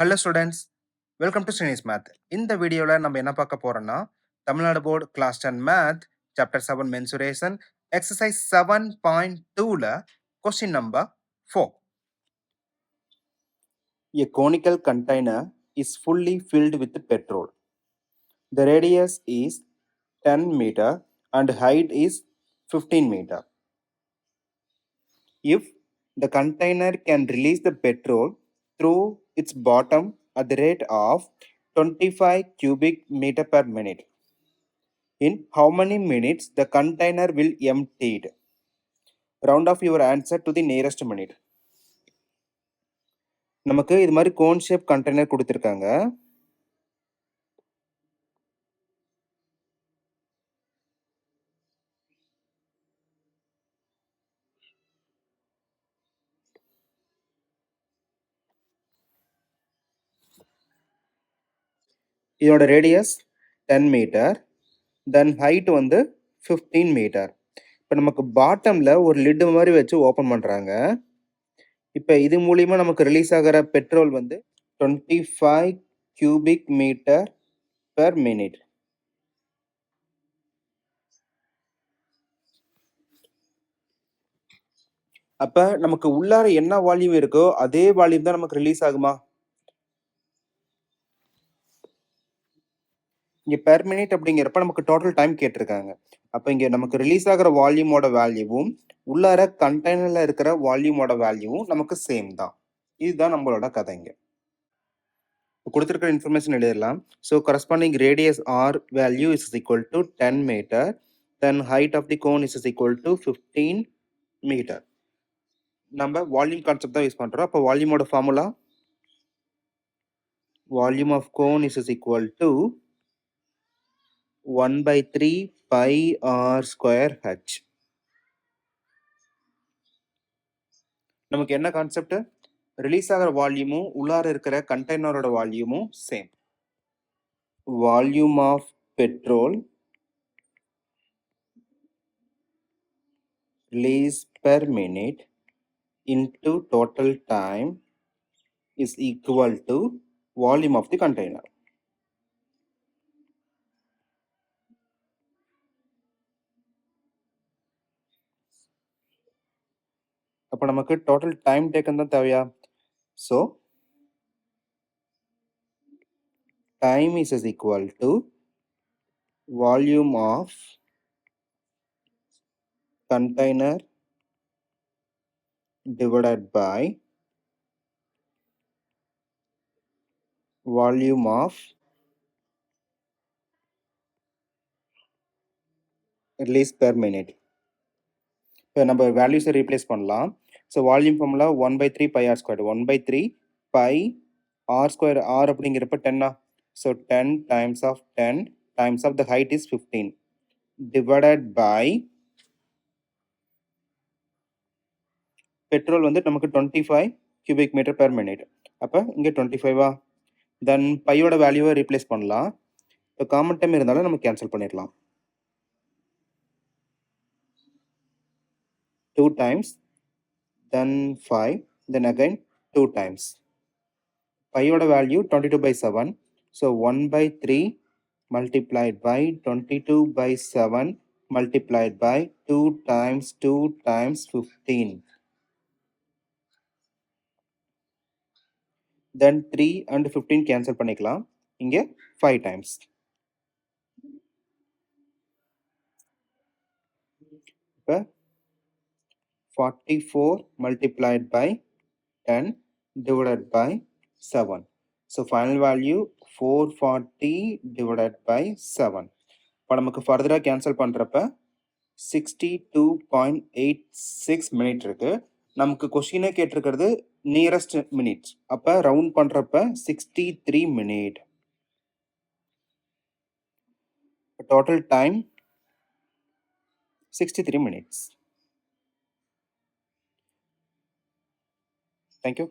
Hello students, welcome to SRINI'S Math. இந்த வீடியோல நம்ம என்ன பார்க்க போறோம்னா Tamil Nadu board class 10 math chapter 7 mensuration exercise 7.2ல question number 4. A conical container is fully filled with petrol. The radius is 10 meter and height is 15 meter. If the container can release the petrol through its bottom at the rate of 25 cubic meter per minute, in how many minutes the container will emptied? Round off your answer to the nearest minute. நமக்கு இது மாதிரி cone shape container கொடுத்துருக்காங்க. இதோட radius 10 metre, then height வந்து 15 metre. இப்போ நமக்கு பாட்டமில் ஒரு லிட் மாதிரி வச்சு ஓப்பன் பண்ணுறாங்க. இப்போ இது மூலிமா நமக்கு ரிலீஸ் ஆகிற பெட்ரோல் வந்து 25 cubic meter per minute. அப்போ நமக்கு உள்ளார என்ன வால்யூம் இருக்கோ அதே வால்யூம் தான் நமக்கு ரிலீஸ் ஆகுமா? இங்கே பெர் மினிட் அப்படிங்கிறப்ப நமக்கு டோட்டல் டைம் கேட்டிருக்காங்க. அப்போ இங்கே நமக்கு ரிலீஸ் ஆகிற வால்யூமோட வேல்யூவும் உள்ளார கண்டெய்னரில் இருக்கிற வால்யூமோட வேல்யூவும் நமக்கு சேம் தான். இதுதான் நம்மளோட கதை. இங்கே கொடுத்துருக்கிற இன்ஃபர்மேஷன் எழுதலாம். So corresponding radius R value is equal to 10 metre, then height of the cone is equal to 15 metre. நம்ம வால்யூம் கான்செப்ட் தான் யூஸ் பண்ணுறோம். அப்போ வால்யூமோட formula, volume of cone is equal to 1/3 pi r square h. நமக்கு என்ன concept? Release ஆகிற வால்யூமும் உள்ளார இருக்கிற கண்டெய்னரோட வால்யூமும் same. Volume of petrol release per minute into total time is equal to volume of the container. அப்போ நமக்கு டோட்டல் டைம் டேக்கன் தான் தேவையா? So time is equal to volume of container divided by volume of release per minute. இப்போ நம்ம வேல்யூஸை replace பண்ணலாம். So volume formula 1/3 pi r squared, 1/3 pi r square, r அப்படிங்கிறப்ப 10. So 10 times of 10 times of the height is 15 divided by petrol வந்து நமக்கு 25 cubic meter per minute. அப்போ இங்கே 25 தென் பையோட வேல்யூவை ரீப்ளேஸ் பண்ணலாம். இப்போ காமன் டைம் இருந்தாலும் நம்ம கேன்சல் பண்ணிடலாம். 2 times, then 5, then again 2 times. Pioda value 22/7. So 1/3 multiplied by 22/7 multiplied by 2 times 15. Then 3 and 15 cancel பண்ணிக்கலாம். இங்கே 5 times. இப்போ 44 multiplied by 10 divided by 7. So final value 440 divided by 7. இப்போ நமக்கு ஃபர்தராக கேன்சல் பண்ணுறப்ப 62.86 மினிட் இருக்கு. நமக்கு கொஸ்டினே கேட்டிருக்கிறது நியரஸ்ட் மினிட்ஸ். அப்போ ரவுண்ட் பண்ணுறப்ப 63 minute. Total time 63 minutes. Thank you.